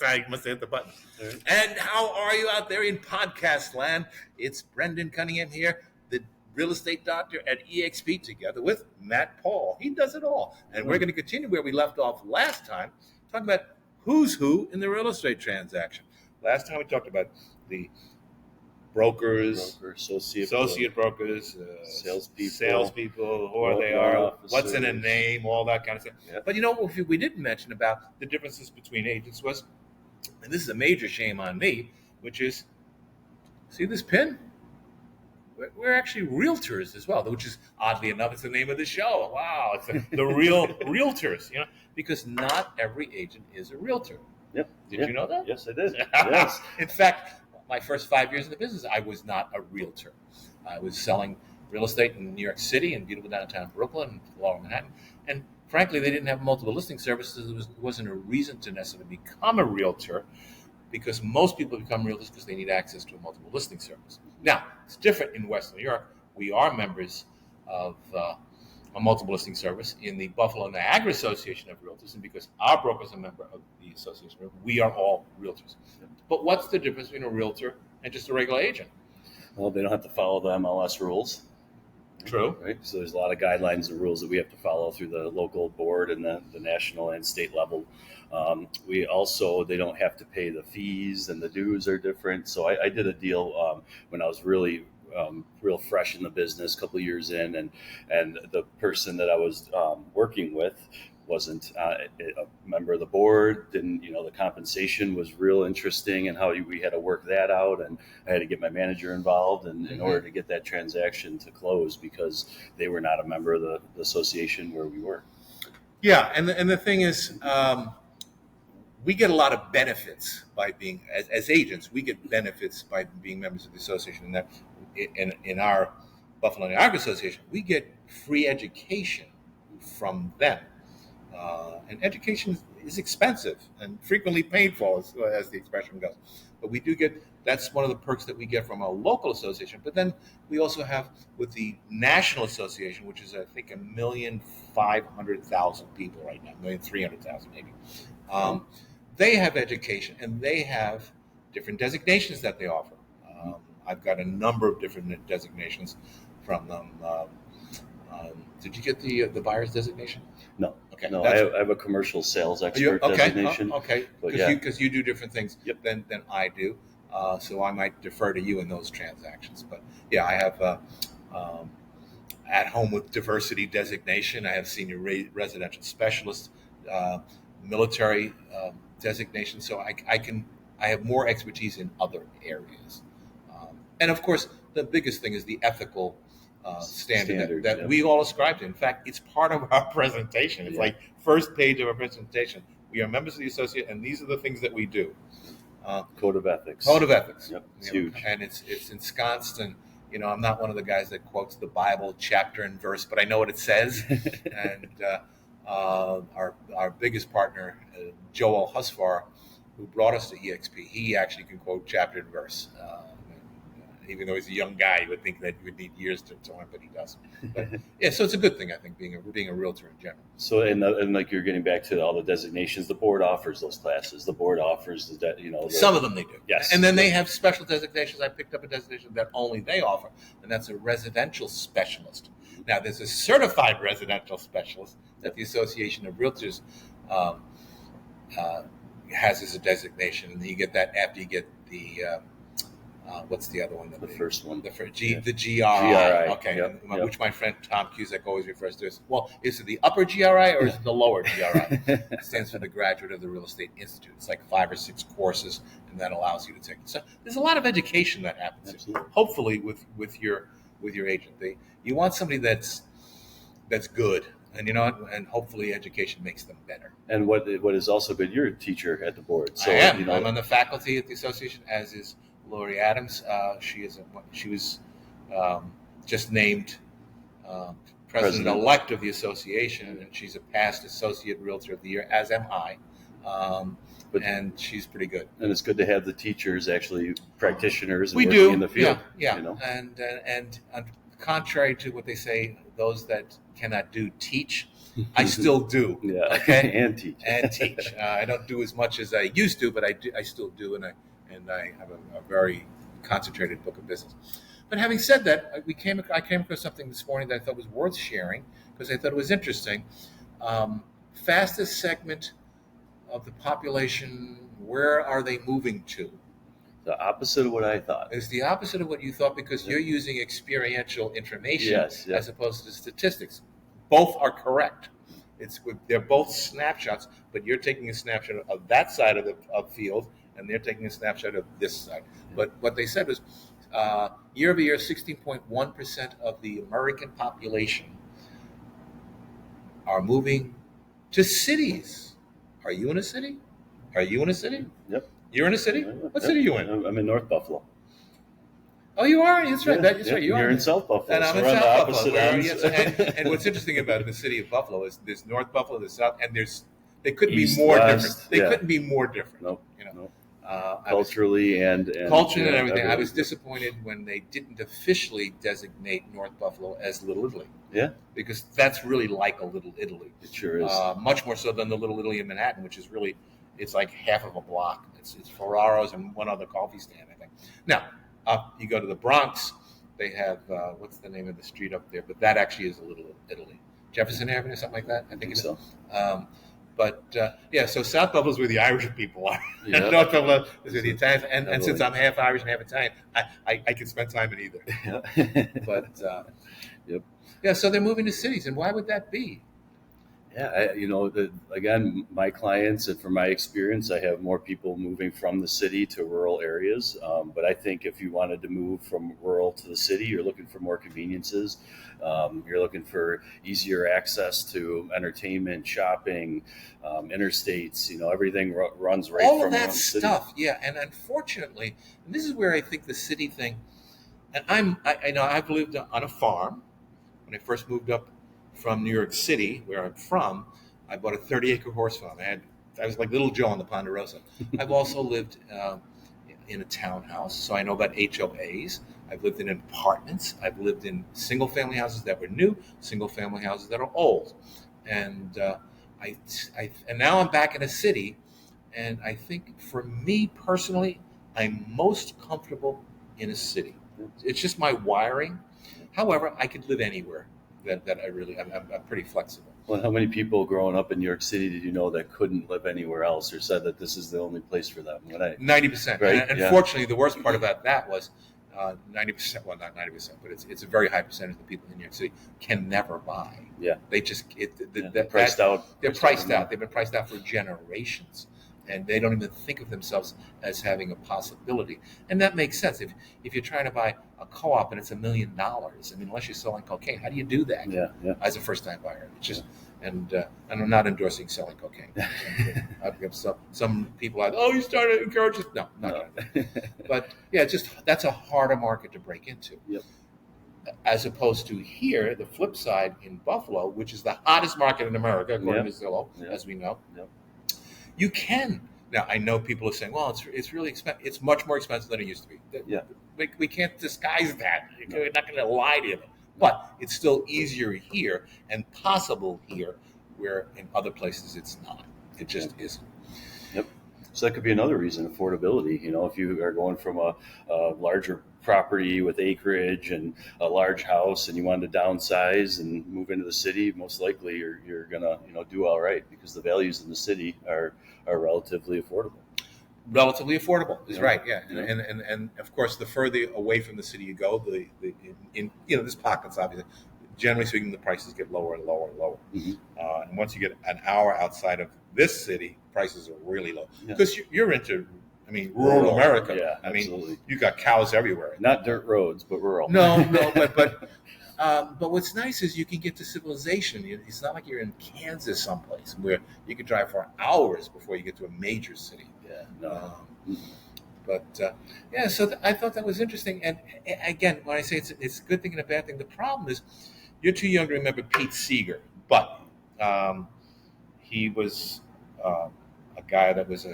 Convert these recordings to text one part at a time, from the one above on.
I must have hit the button. Right. And how are you out there in podcast land? It's Brendan Cunningham here, the real estate doctor at EXP, together with Matt Paul. He does it all. And we're going to continue where we left off last time, talking about who's who in the real estate transaction. Last time we talked about the brokers, associate brokers, salespeople, who they are, what's in a name, all that kind of stuff. Yep. But you know what we didn't mention about the differences between agents was, and this is a major shame on me, which is, see this pin? We're actually realtors as well, which is, oddly enough, it's the name of the show. Wow, it's the Real Realtors, because not every agent is a realtor. Yep. Did you know that? Yes, I did. Yes. In fact, my first 5 years in the business, I was not a realtor. I was selling real estate in New York City and beautiful downtown Brooklyn and lower Manhattan. And frankly, they didn't have multiple listing services. It wasn't a reason to necessarily become a realtor, because most people become realtors because they need access to a multiple listing service. Now, it's different in Western New York. We are members of a multiple listing service in the Buffalo Niagara Association of Realtors, and because our broker is a member of the association, we are all realtors. But what's the difference between a realtor and just a regular agent? Well, they don't have to follow the MLS rules. True. Right? So there's a lot of guidelines and rules that we have to follow through the local board and the national and state level. They don't have to pay the fees, and the dues are different. So I did a deal when I was really real fresh in the business, a couple of years in, and the person that I was working with wasn't a member of the board. Didn't, the compensation was real interesting, and how we had to work that out, and I had to get my manager involved in order to get that transaction to close, because they were not a member of the association where we were. Yeah, and the thing is, we get a lot of benefits by being, as agents, we get benefits by being members of the association. And that in our Buffalo Niagara Association, we get free education from them. And education is expensive and frequently painful, as the expression goes. But we do get, that's one of the perks that we get from a local association. But then we also have with the National Association, which is, I think, 1,500,000 people right now, 1,300,000 maybe. They have education, and they have different designations that they offer. I've got a number of different designations from them. Did you get the buyer's designation? No. Okay. No, I have a commercial sales expert designation. Okay. Because you do different things than I do. So I might defer to you in those transactions. But yeah, I have at home with diversity designation. I have senior residential specialist, military designation. So I have more expertise in other areas. And of course, the biggest thing is the ethical standard that we all ascribe to. In fact, it's part of our presentation. It's like first page of our presentation. We are members of the associate, and these are the things that we do. Code of ethics. Code of ethics. Yep, it's huge. And it's ensconced in, I'm not one of the guys that quotes the Bible chapter and verse, but I know what it says. And our biggest partner, Joel Husfar, who brought us to EXP, he actually can quote chapter and verse. Even though he's a young guy, you would think that you would need years to learn, but he doesn't. But, so it's a good thing, I think, being a realtor in general. So, and like you're getting back to all the designations, the board offers those classes. The board offers some of them they do. Yes. And then they have special designations. I picked up a designation that only they offer, and that's a residential specialist. Now, there's a certified residential specialist that the Association of Realtors has as a designation, and you get that after you get the what's the other one? The first one. The GRI. Okay. Yep. Which my friend Tom Cusack always refers to as, well, is it the upper GRI or is it the lower GRI? It stands for the Graduate of the Real Estate Institute. It's like 5 or 6 courses, and that allows you to take it. So there's a lot of education that happens. Absolutely. Hopefully with your agent. You want somebody that's good. And and hopefully education makes them better. And what is also good, you're a teacher at the board. So I am. I'm on the faculty at the association, as is Lori Adams. She was just named president-elect of the association, and she's a past associate realtor of the year, as am I. And she's pretty good. And it's good to have the teachers, actually practitioners, and we working do in the field. Yeah. And contrary to what they say, those that cannot do teach. I still do. Yeah. Okay. And teach. And teach. I don't do as much as I used to, but I do. I still do, and I have a very concentrated book of business. But having said that, I came across something this morning that I thought was worth sharing because I thought it was interesting. Fastest segment of the population. Where are they moving to? The opposite of what I thought. It's the opposite of what you thought because you're using experiential information Yes, as opposed to statistics. Both are correct. They're both snapshots, but you're taking a snapshot of that side of the field, and they're taking a snapshot of this side. But what they said was, year over year, 16.1% of the American population are moving to cities. Are you in a city? Are you in a city? Yep. You're in a city? What city are you in? I'm in North Buffalo. Oh, you are? That's right. That's right. You're in South Buffalo. And I'm so in we're on South the Buffalo. opposite ends. And what's interesting about the city of Buffalo is there's North Buffalo, there's South, and they couldn't East, be more West, different. They couldn't be more different. Nope. You know, Nope. Culturally and everything. I was disappointed when they didn't officially designate North Buffalo as Little Italy. Yeah. Because that's really like a Little Italy. It sure is. Much more so than the Little Italy in Manhattan, which is really, it's like half of a block. It's Ferraro's and one other coffee stand, I think. Now, you go to the Bronx, they have, what's the name of the street up there? But that actually is a Little Italy. Jefferson Avenue, something like that? I think so. So South Buffalo is where the Irish people are. Yeah. And North Buffalo is where the Italians. And since I'm half Irish and half Italian, I can spend time in either. Yeah. But Yep. Yeah, so they're moving to cities, and why would that be? Yeah, again, my clients, and from my experience, I have more people moving from the city to rural areas. But I think if you wanted to move from rural to the city, you're looking for more conveniences. You're looking for easier access to entertainment, shopping, interstates. Everything runs right all from of that one city. stuff. Yeah, and unfortunately, and this is where I think the city thing. And I know I've lived on a farm when I first moved up from New York City, where I'm from. I bought a 30-acre horse farm. I was like Little Joe on the Ponderosa. I've also lived in a townhouse, so I know about HOAs. I've lived in apartments. I've lived in single-family houses that were new, single-family houses that are old, and and now I'm back in a city, and I think for me personally, I'm most comfortable in a city. It's just my wiring. However, I could live anywhere. That I'm pretty flexible. Well, how many people growing up in New York City did you know that couldn't live anywhere else, or said that this is the only place for them? 90%. Right? And unfortunately, the worst part about that was 90%. Well, not 90%, but it's a very high percentage of the people in New York City can never buy. Yeah. They just they're priced out. They're priced out. They've been priced out for generations. And they don't even think of themselves as having a possibility. And that makes sense. If you're trying to buy a co-op and it's $1 million, unless you're selling cocaine, how do you do that? Yeah. As a first-time buyer? It's just, and I'm not endorsing selling cocaine. I've got some people out, you started to encourage it. No, not gonna. But yeah, that's a harder market to break into. Yep. As opposed to here, the flip side in Buffalo, which is the hottest market in America, according to Zillow, as we know. Yep. You can. Now, I know people are saying, well, it's really expensive. It's much more expensive than it used to be. Yeah. We can't disguise that. We're not going to lie to you. But it's still easier here and possible here, where in other places it's not. It just isn't. Yep. So that could be another reason, affordability. If you are going from a larger property with acreage and a large house and you want to downsize and move into the city, most likely you're gonna do all right because the values in the city are relatively affordable. Relatively affordable is right, yeah. And of course, the further away from the city you go, there's pockets obviously. Generally speaking, the prices get lower and lower and lower. Mm-hmm. And once you get an hour outside of this city, prices are really low because you're into. Rural America. Yeah, absolutely. You got cows everywhere. Not dirt roads, but rural. No, but what's nice is you can get to civilization. It's not like you're in Kansas someplace where you could drive for hours before you get to a major city. Yeah, no. So I thought that was interesting. And again, when I say it's a good thing and a bad thing, the problem is you're too young to remember Pete Seeger, but he was a guy that was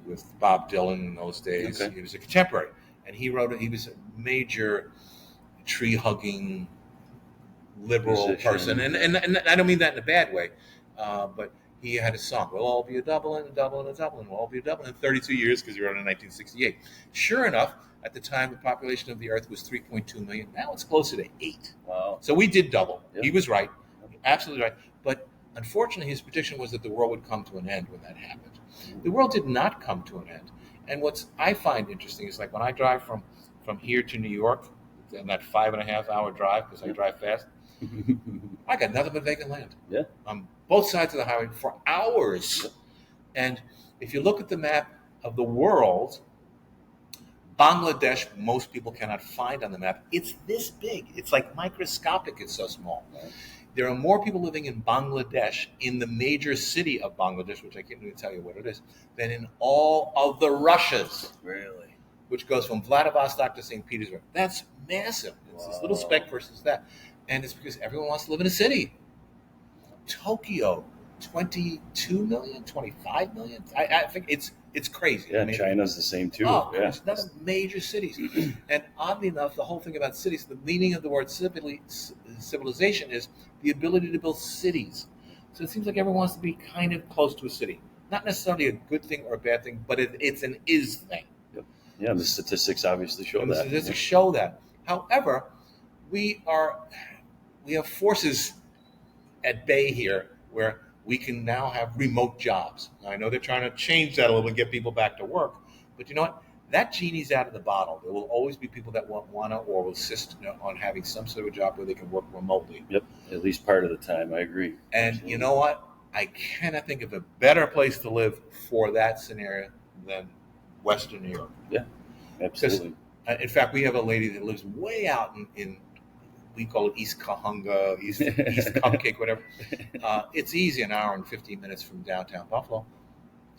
with Bob Dylan in those days. Okay. He was a contemporary, and he was a major tree-hugging liberal Musician. person, and I don't mean that in a bad way, but he had a song, "We'll all be a Dublin, a Dublin, a Dublin. We'll all be a Dublin in 32 years," because he wrote it in 1968. Sure enough, at the time, the population of the Earth was 3.2 million. Now it's closer to 8. Wow. So we did double. Yep. He was right, absolutely right. But unfortunately, his prediction was that the world would come to an end when that happened. The world did not come to an end. And what I find interesting is, like, when I drive from here to New York, and that 5.5-hour drive, because I drive fast, I got nothing but vacant land. Yeah. On both sides of the highway for hours. Yep. And if you look at the map of the world, Bangladesh, most people cannot find on the map. It's this big. It's like microscopic. It's so small. Right. There are more people living in Bangladesh, in the major city of Bangladesh, which I can't even tell you what it is, than in all of the Russias. Really? Which goes from Vladivostok to St. Petersburg. That's massive. It's this little speck versus that. And it's because everyone wants to live in a city. Tokyo, 22 million, 25 million. I think it's crazy. Yeah, I mean, China's the same too. Oh, yeah. That's major cities. And oddly enough, the whole thing about cities, the meaning of the word civilization is the ability to build cities. So it seems like everyone wants to be kind of close to a city. Not necessarily a good thing or a bad thing, but it's an is thing. Yep. Yeah, and the statistics obviously show that. The statistics show that. However, we have forces at bay here where we can now have remote jobs. Now, I know they're trying to change that a little and get people back to work, but you know what? That genie's out of the bottle. There will always be people that want to or will insist on having some sort of a job where they can work remotely. Yep, at least part of the time. I agree. And absolutely. You know what? I cannot think of a better place to live for that scenario than Western New York. Yeah, absolutely. In fact, we have a lady that lives way out in we call it East Kahunga, East Cupcake, whatever. It's easy, an hour and 15 minutes from downtown Buffalo.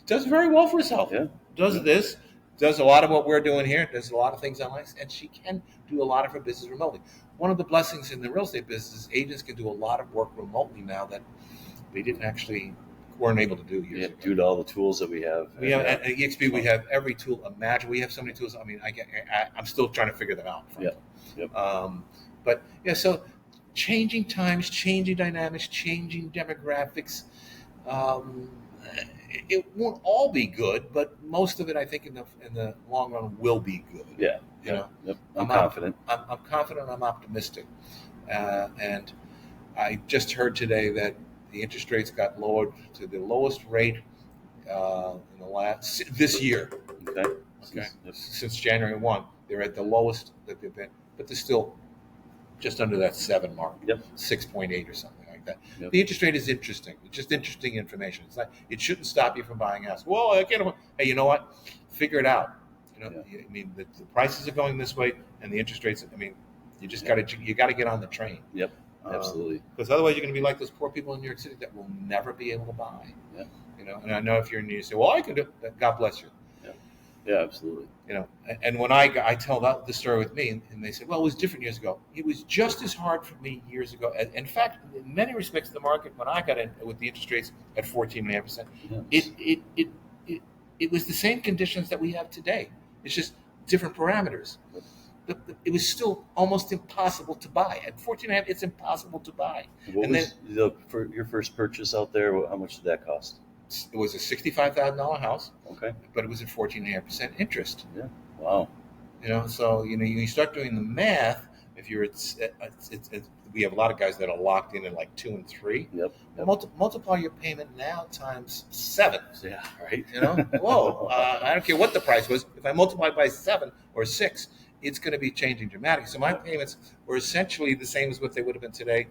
Does very well for herself. Yeah. Does a lot of what we're doing here, does a lot of things online, and she can do a lot of her business remotely. One of the blessings in the real estate business is agents can do a lot of work remotely now that they weren't able to do years ago. Due to all the tools that we have. At EXP, we have every tool. Imagine we have so many tools. I mean, I'm still trying to figure them out. Yep. But yeah, so changing times, changing dynamics, changing demographics. It won't all be good, but most of it, I think, in the long run, will be good. Yeah. You know, yep. I'm confident. I'm confident. I'm optimistic, and I just heard today that the interest rates got lowered to the lowest rate in this year. Okay. Since January 1, they're at the lowest that they've been, but they're still just under that 7 mark. Yep. 6.8 or something like that. Yep. The interest rate is interesting. It's just interesting information. It's not. It shouldn't stop you from buying a house. Well, I can't. Hey, you know what? Figure it out. You know, yeah. I mean, the prices are going this way, and the interest rates. I mean, you just got to get on the train. Yep. Absolutely. Because otherwise, you're going to be like those poor people in New York City that will never be able to buy. Yeah. You know, and I know if you're in New York, you say, "Well, I can do it." God bless you. Yeah, absolutely. You know, and when I tell the story with me, and they say, "Well, it was different years ago." It was just as hard for me years ago. In fact, in many respects, the market when I got in with the interest rates at 14.5%, it was the same conditions that we have today. It's just different parameters. It was still almost impossible to buy at 14.5. It's impossible to buy. What was for your first purchase out there? How much did that cost? It was a $65,000 house. Okay. But it was at 14.5% interest. Yeah. Wow. You know, so you start doing the math. If you're we have a lot of guys that are locked in at like 2 and 3. Yep. Multiply your payment now times 7. Yeah. Right. You know. Whoa. I don't care what the price was. If I multiply by 7 or 6, it's going to be changing dramatically. So my payments were essentially the same as what they would have been today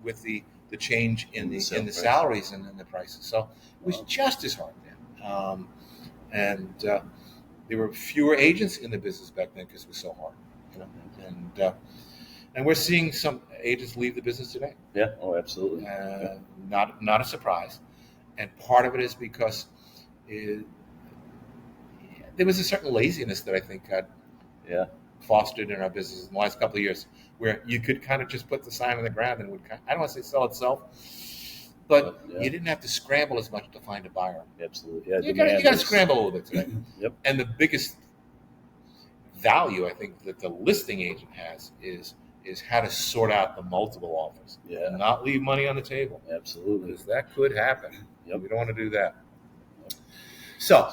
with the change in the salaries and in the prices. So it was just as hard then. And there were fewer agents in the business back then because it was so hard. You know, and we're seeing some agents leave the business today. Yeah. Oh, absolutely. Not a surprise. And part of it is because there was a certain laziness that I think got fostered in our business in the last couple of years, where you could kind of just put the sign on the ground and it would I don't want to say sell itself, but you didn't have to scramble as much to find a buyer. Absolutely. Yeah, you got to scramble a little bit today. Yep. And the biggest value I think that the listing agent has is is how to sort out the multiple offers. Yeah. And not leave money on the table. Absolutely. Because that could happen. Yep. We don't want to do that. So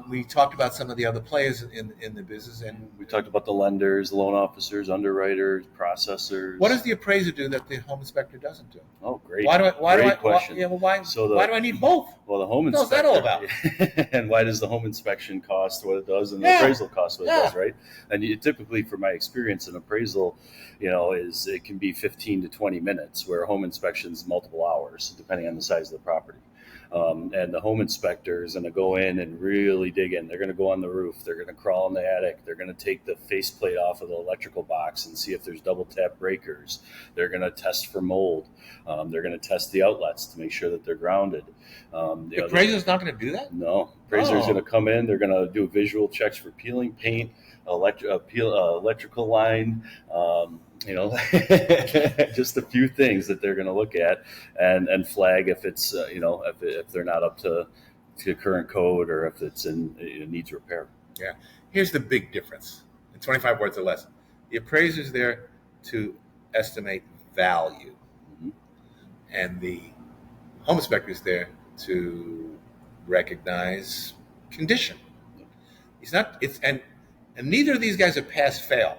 we talked about some of the other players in the business, and We talked about the lenders, loan officers, underwriters, processors. what does the appraiser do that the home inspector doesn't do? Oh, great. Great question. Why do I need both? Well, the home What's inspector. that all about? And why does the home inspection cost what it does, and the appraisal cost what it does, right? And typically, from my experience, an appraisal, it can be 15 to 20 minutes, where a home inspection is multiple hours, depending on the size of the property. And the home inspector is going to go in and really dig in. They're going to go on the roof. They're going to crawl in the attic. They're going to take the faceplate off of the electrical box and see if there's double tap breakers. They're going to test for mold. They're going to test the outlets to make sure that they're grounded. The appraiser's not going to do that? No. Appraiser's going to come in. They're going to do visual checks for peeling paint, electrical line, just a few things that they're going to look at and flag if it's, if they're not up to current code, or if it's needs repair. Yeah. Here's the big difference in 25 words or less. The appraiser's there to estimate value, and the home inspector is there to recognize condition. And neither of these guys are pass-fail.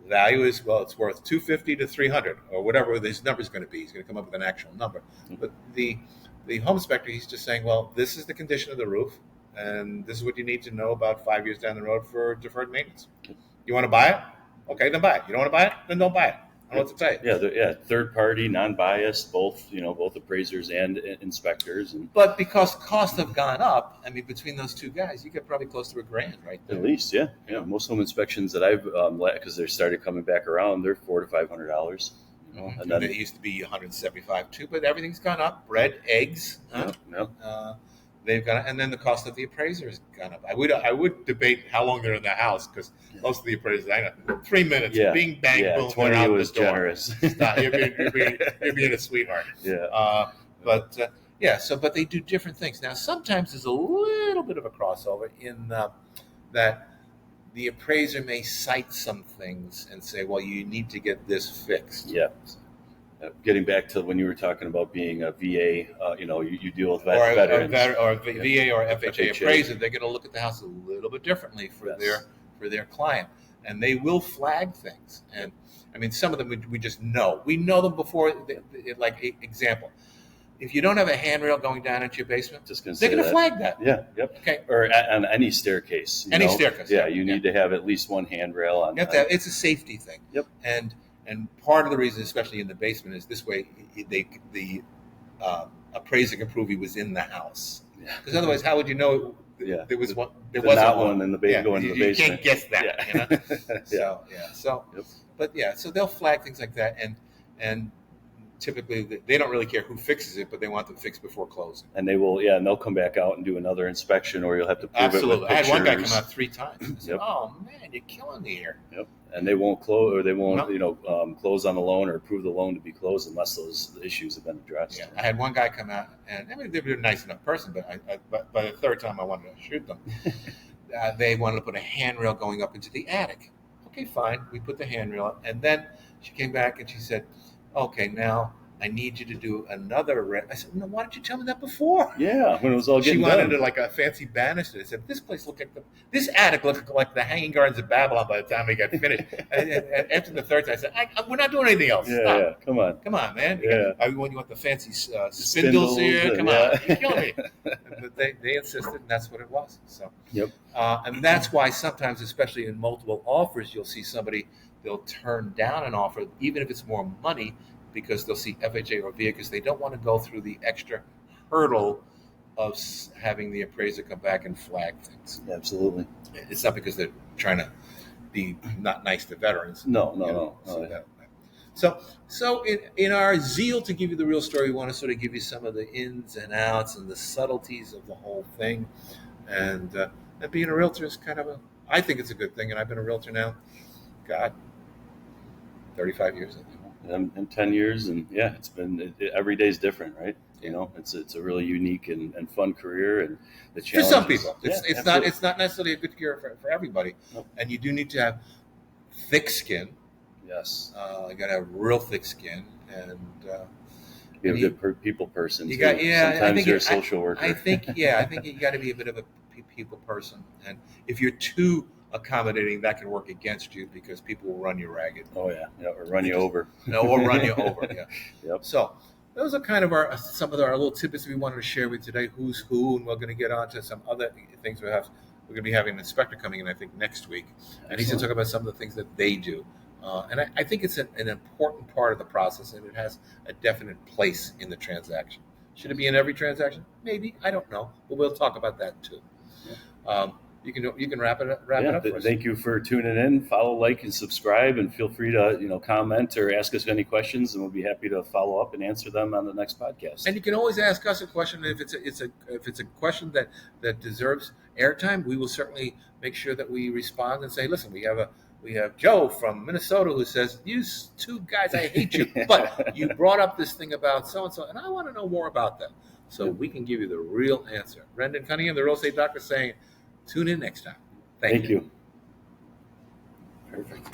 Value is, it's worth $250 to $300 or whatever this number is going to be. He's going to come up with an actual number. But the home inspector, he's just saying, this is the condition of the roof, and this is what you need to know about 5 years down the road for deferred maintenance. You want to buy it? Okay, then buy it. You don't want to buy it? Then don't buy it. I don't know what to tell you. Third party, non-biased, both appraisers and inspectors. But because costs have gone up, between those two guys, you get probably close to $1,000 right there. At least, yeah. Most home inspections that I've because they started coming back around, they're $400 to $500. And then it used to be $175 too, but everything's gone up. Bread, eggs, they've gone up, and then the cost of the appraiser has gone up. I would debate how long they're in the house, because most of the appraisers, I know, 3 minutes, bing, bang, boom, 20 they're out was the door. generous. You're being a sweetheart. Yeah. But they do different things. Now, sometimes there's a little bit of a crossover in that the appraiser may cite some things and say, you need to get this fixed. Yeah. Getting back to when you were talking about being a VA, you deal with veterans. Or a VA or FHA appraiser, they're going to look at the house a little bit differently for their client, and they will flag things. And some of them we just know. We know them before. Like example, if you don't have a handrail going down into your basement, they're going to flag that. Yeah. Yep. Okay. Or on any staircase. Staircase. Yeah. You need to have at least one handrail on. It's a safety thing. Yep. And part of the reason, especially in the basement, is this way the appraiser can prove he was in the house. Because otherwise, how would you know there was one? There wasn't one in the going to the basement. You can't guess that. So they'll flag things like that, and typically they don't really care who fixes it, but they want them fixed before closing. And they will, and they'll come back out and do another inspection, or you'll have to prove it with pictures. I had one guy come out 3 times. I said, "Oh man, you're killing me here." Yep. And they won't close, or they won't, close on the loan or approve the loan to be closed unless those issues have been addressed. Yeah, I had one guy come out, and they were a nice enough person, but by the third time I wanted to shoot them. They wanted to put a handrail going up into the attic. Okay, fine. We put the handrail up, and then she came back and she said, "Okay, now I need you to do another." I said, "No, why didn't you tell me that before?" Yeah, when it was all getting done. She wanted like a fancy banister. I said, "This place looked like this attic looked like the Hanging Gardens of Babylon by the time we got finished." and after the third time, I said, "We're not doing anything else. Stop. Come on, man. Yeah. You want the fancy spindles here? Come on, you're killing me." But they insisted, and that's what it was. So, and that's why sometimes, especially in multiple offers, you'll see somebody, they'll turn down an offer even if it's more money, because they'll see FHA or VA, because they don't want to go through the extra hurdle of having the appraiser come back and flag things. Absolutely. It's not because they're trying to be not nice to veterans. No. So in our zeal to give you the real story, we want to sort of give you some of the ins and outs and the subtleties of the whole thing. And being a realtor is I think it's a good thing. And I've been a realtor now, 35 years, I think. In 10 years, and it's been every day's different, right? It's a really unique and fun career, and the challenges. For some people, it's not necessarily a good career for everybody. Nope. And you do need to have thick skin, Yes. You got to have real thick skin, and Be a and good people person. you Too. got yeah. I Sometimes think you're a social worker. I think you got to be a bit of a people person, and if you're too accommodating, that can work against you because people will run you ragged. Oh yeah, or run you over. No, or run you over. Yeah. Yep. So those are kind of some of our little tidbits we wanted to share with today. Who's who, and we're going to get on to some other things we have. We're going to be having an inspector coming in, I think, next week, and he's going to talk about some of the things that they do. And I think it's an important part of the process, and it has a definite place in the transaction. Should it be in every transaction? Maybe. I don't know, but we'll talk about that too. You can wrap it up for us. Thank you for tuning in. Follow, like, and subscribe, and feel free to comment or ask us any questions, and we'll be happy to follow up and answer them on the next podcast. And you can always ask us a question if it's a question that deserves airtime. We will certainly make sure that we respond and say, listen, we have Joe from Minnesota who says, you two guys, I hate you, but you brought up this thing about so-and-so, and I want to know more about that. So we can give you the real answer. Brendan Cunningham, the real estate doctor, saying, tune in next time. Thank you. Perfect.